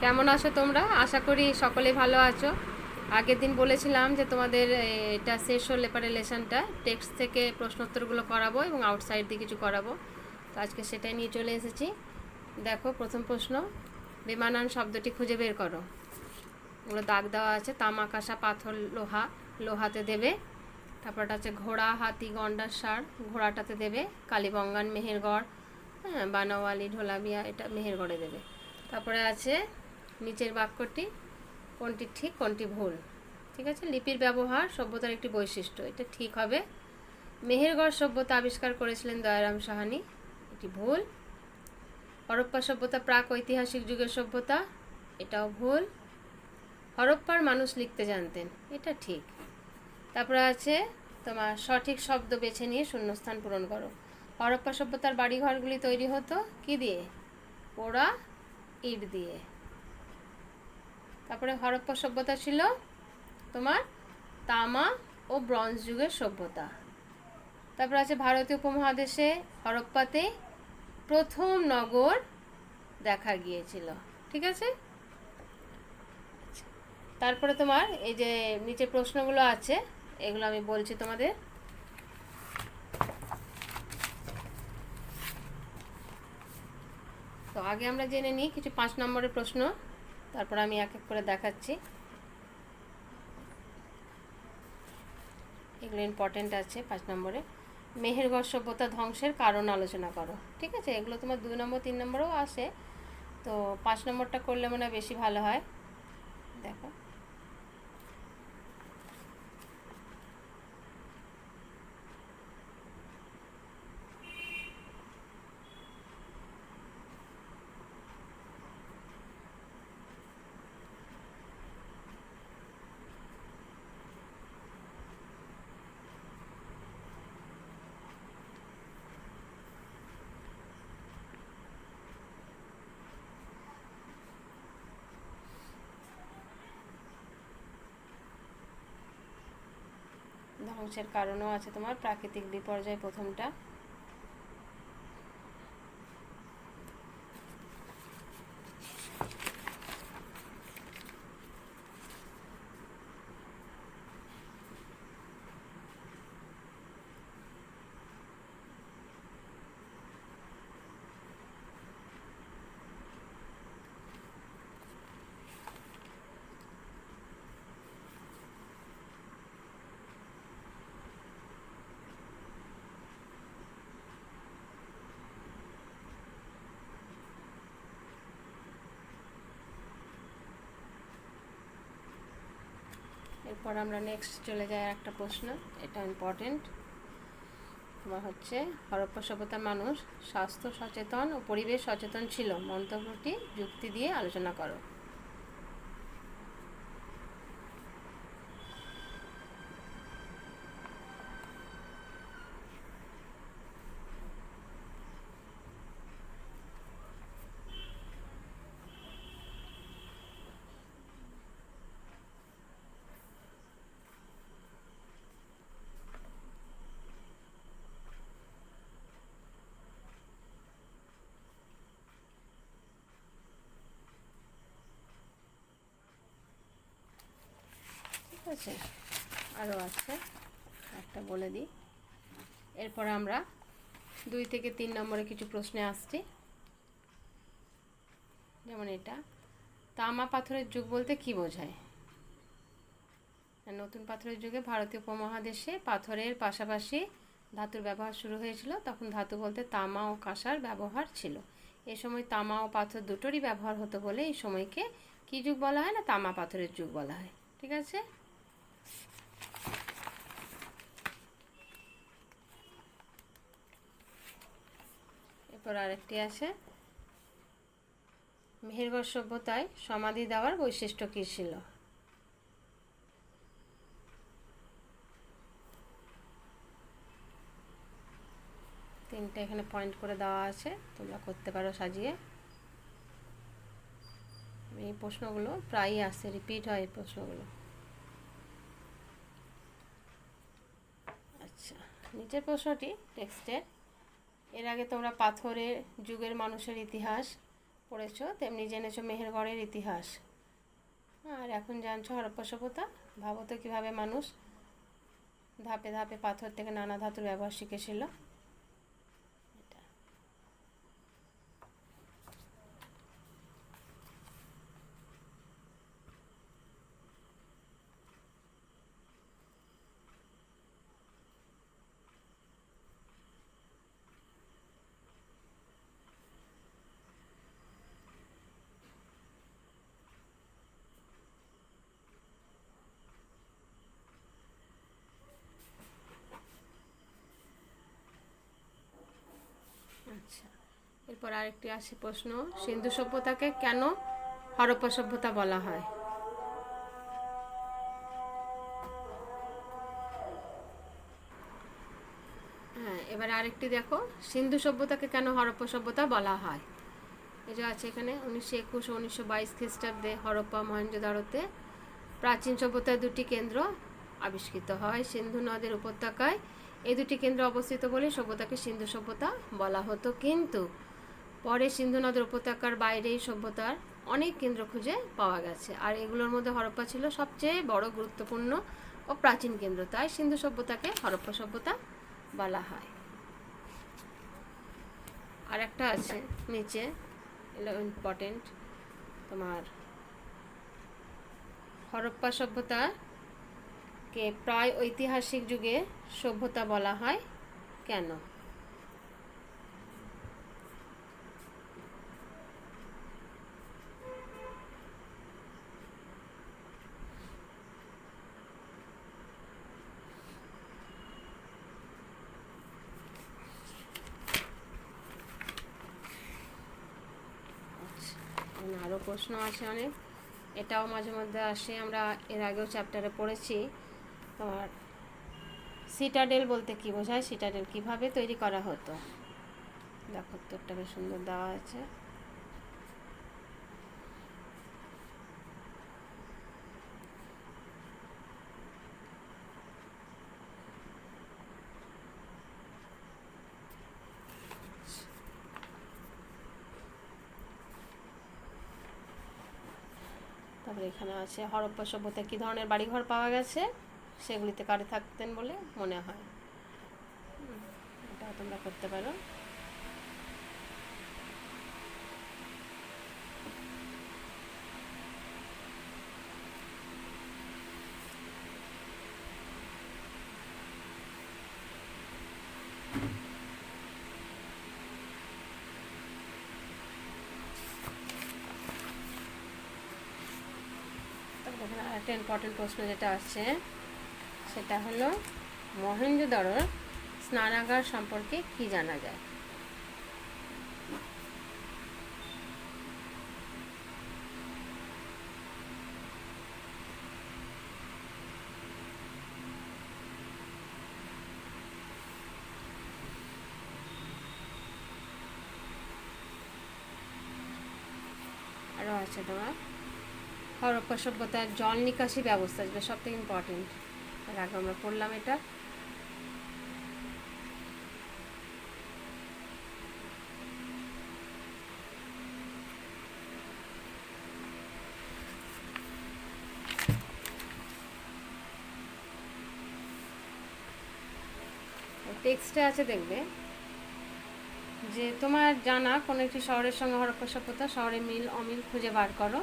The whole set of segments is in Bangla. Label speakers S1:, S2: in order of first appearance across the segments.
S1: কেমন আছো তোমরা? আশা করি সকলে ভালো আছো। আগের দিন বলেছিলাম যে তোমাদের এটা শেষ হলে পরে লেসনটা টেক্সট থেকে প্রশ্নোত্তরগুলো করাবো এবং আউটসাইড দিয়ে কিছু করাবো। তো আজকে সেটাই নিয়ে চলে এসেছি। দেখো, প্রথম প্রশ্ন, বেমানান শব্দটি খুঁজে বের করো। ওগুলো দাগ দেওয়া আছে, তামা, কাঁসা, পাথর, লোহা, লোহাতে দেবে। তারপরটা আছে ঘোড়া, হাতি, গন্ডার, ষাঁড়, ঘোড়াটাতে দেবে। কালীবঙ্গান, মেহেরগড়, হ্যাঁ, বানাওয়ালি, ঢোলাবিয়া, এটা মেহেরগড়ে দেবে। তারপরে আছে নিচের বাক্যটি কোনটি ঠিক কোনটি ভুল। ঠিক আছে, লিপির ব্যবহার সভ্যতার একটি বৈশিষ্ট্য, এটা ঠিক হবে। মেহেরগড় সভ্যতা আবিষ্কার করেছিলেন দয়ারাম সাহানি, এটি ভুল। হরপ্পা সভ্যতা প্রাক ঐতিহাসিক যুগের সভ্যতা, এটাও ভুল। হরপ্পার মানুষ লিখতে জানতেন, এটা ঠিক। তারপরে আছে তোমার সঠিক শব্দ বেছে নিয়ে শূন্যস্থান পূরণ করো। হরপ্পা সভ্যতার বাড়িঘরগুলি তৈরি হতো কি দিয়ে? পোড়া ইট দিয়ে। তারপরে হরপ্পা সভ্যতা ছিল তোমার তামা ও ব্রঞ্জ যুগের সভ্যতা। তারপর আছে ভারতীয় উপমহাদেশে হরপ্পাতে প্রথম নগর দেখা গিয়েছিল। ঠিক আছে, তারপরে তোমার এই যে নিচে প্রশ্নগুলো আছে, এগুলো আমি বলছি তোমাদের। তো আগে আমরা জেনে নিই কিছু 5 নম্বরের প্রশ্ন, তারপর আমি এক এক করে দেখাচ্ছি। এগুলো ইম্পর্টেন্ট আছে। 5 নম্বরে মেহেরগড় সভ্যতা ধ্বংসের কারণ আলোচনা করো। ঠিক আছে, এগুলো তোমার 2 নম্বর 3 নম্বরেও আসে, তো 5 নম্বরটা করলে মনে হয় বেশি ভালো হয়। দেখো, ধ্বংসের কারণও আছে তোমার প্রাকৃতিক বিপর্যয়, প্রথমটা। এরপর আমরা নেক্সট চলে যাই একটা প্রশ্ন, এটা ইম্পর্টেন্ট। তোমার হচ্ছে হরপ্পা সভ্যতার মানুষ স্বাস্থ্য সচেতন ও পরিবেশ সচেতন ছিল, মন্তব্যটি যুক্তি দিয়ে আলোচনা করো। ঠিক আছে, আরও আছে, একটা বলে দিই। এরপর আমরা 2 থেকে 3 নম্বরে কিছু প্রশ্নে আসছি। যেমন এটা, তামা পাথরের যুগ বলতে কি বোঝায়? নতুন পাথরের যুগে ভারতীয় উপমহাদেশে পাথরের পাশাপাশি ধাতুর ব্যবহার শুরু হয়েছিল, তখন ধাতু বলতে তামা ও কাঁসার ব্যবহার ছিল। এ সময় তামা ও পাথর দুটোরই ব্যবহার হতো বলে এই সময়কে কি যুগ বলা হয়? না, তামা পাথরের যুগ বলা হয়। ঠিক আছে, এরপর আরেকটি আছে, মেহেরগড় সভ্যতায় সমাধি দেওয়ার বৈশিষ্ট্য কী ছিল? তিনটা এখানে পয়েন্ট করে দেওয়া আছে, তোমরা করতে পারো সাজিয়ে। এই প্রশ্নগুলো প্রায়ই আসে, রিপিট হয় এই প্রশ্নগুলো। আচ্ছা, নিচের প্রশ্নটি টেক্সটের, এর আগে তোমরা পাথরের যুগের মানুষের ইতিহাস পড়েছো, তেমনি জেনেছো মেহেরগড়ের ইতিহাস। আর এখন জানছো হরপ্পা সভ্যতা। ভাবো তো কীভাবে মানুষ ধাপে ধাপে পাথর থেকে নানা ধাতুর ব্যবহার শিখেছিল। এটা আচ্ছা, এরপর আরেকটি আসে প্রশ্ন, সিন্ধু সভ্যতাকে কেন হরপ্পা সভ্যতা বলা হয়? হ্যাঁ, এবার আরেকটি দেখো, সিন্ধু সভ্যতাকে কেন হরপ্পা সভ্যতা বলা হয়। এই যে আছে এখানে 1921 ও 1922 খ্রিস্টাব্দে হরপ্পা মহেঞ্জোদারোতে প্রাচীন সভ্যতার দুটি কেন্দ্র আবিষ্কৃত হয়। সিন্ধু নদের উপত্যকায় এই দুটি কেন্দ্র অবস্থিত বলে সভ্যতাকে সিন্ধু সভ্যতা বলা হতো, কিন্তু পরে সিন্ধু নদের উপত্যকার বাইরে এই সভ্যতার অনেক কেন্দ্র খুঁজে পাওয়া গেছে, আর এগুলোর মধ্যে হরপ্পা ছিল সবচেয়ে বড়, গুরুত্বপূর্ণ ও প্রাচীন কেন্দ্র। তাই সিন্ধু সভ্যতাকে হরপ্পা সভ্যতা বলা হয়। আর একটা আছে নিচে, এগুলো ইম্পর্টেন্ট, তোমার হরপ্পা সভ্যতাকে প্রায় ঐতিহাসিক যুগে সভ্যতা বলা হয় কেন? আরও প্রশ্ন আছে অনেক, এটাও মাঝে মধ্যে আসে, আমরা এর আগেও চ্যাপ্টারে পড়েছি। তোমার সিটাডেল বলতে কী বোঝায়, সিটাডেল কিভাবে তৈরি করা হতো? দেখো উত্তরটা বেশ সুন্দর দেওয়া আছে। তারপরে এখানে আছে হরপ্পা সভ্যতায় কী ধরনের বাড়িঘর পাওয়া গেছে, সেগুলিতে কারে থাকতেন বলে মনে হয়। এটাও তোমরা করতে পারো। এখানে আরেকটা ইম্পর্টেন্ট প্রশ্ন যেটা আছে সেটা হলো মহেঞ্জোদারোর স্নানাগার সম্পর্কে কি জানা যায়? আরও আছে তোমার হরপ্পা সভ্যতার জল নিকাশি ব্যবস্থা, যেটা সব থেকে ইম্পর্টেন্ট, এর আগে আমরা পড়লাম এটা। টেক্সটে আছে, দেখবে যে তোমার জানা কোনো একটি শহরের সঙ্গে হরপ্পা সভ্যতা শহরে মিল অমিল খুঁজে বার করো।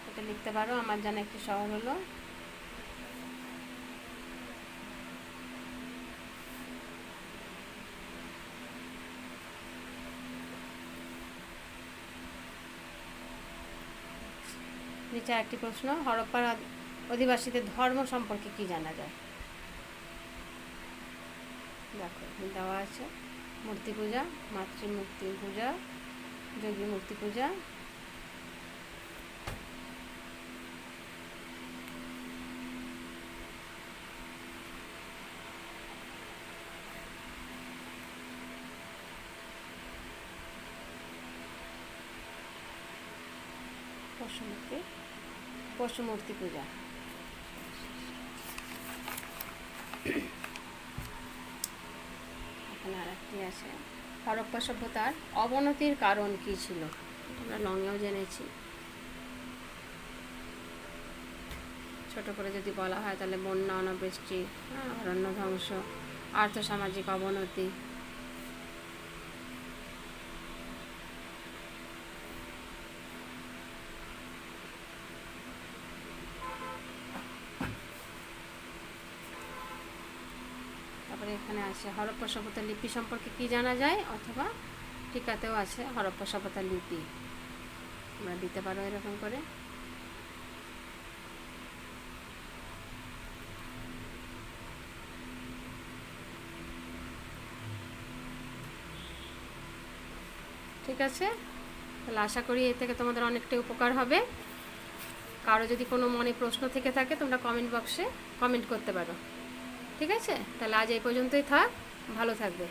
S1: এটা লিখতে পারো, আমার জানা একটি শহর হলো নিচে একটি প্রশ্ন, হরপ্পার অধিবাসীদের ধর্ম সম্পর্কে কি জানা যায়? দেখো দেওয়া আছে মূর্তি পূজা, মাতৃমূর্তি পূজা, যোগী মূর্তি পূজা, পশুমূর্তি পূজা। এখানে আর একটি আছে, হরপ্পা সভ্যতার অবনতির কারণ কী ছিল, আমরা লংয়েও জেনেছি। ছোট করে যদি বলা হয় তাহলে বন্যা, অনাবৃষ্টি, অরণ্য ধ্বংস, আর্থসামাজিক অবনতি। তারপরে এখানে আছে হরপ্পা সভ্যতার লিপি সম্পর্কে কি জানা যায়, অথবা টিকাতেও আছে হরপ্পা সভ্যতার লিপি, তোমরা দিতে পারো এরকম করে। ঠিক আছে, তাহলে আশা করি এর থেকে তোমাদের অনেকটাই উপকার হবে। কারো যদি কোনো মনে প্রশ্ন থেকে থাকে তোমরা কমেন্ট বক্সে কমেন্ট করতে পারো। ঠিক আছে, তাহলে আজ এই পর্যন্তই থাক, ভালো থাকবে।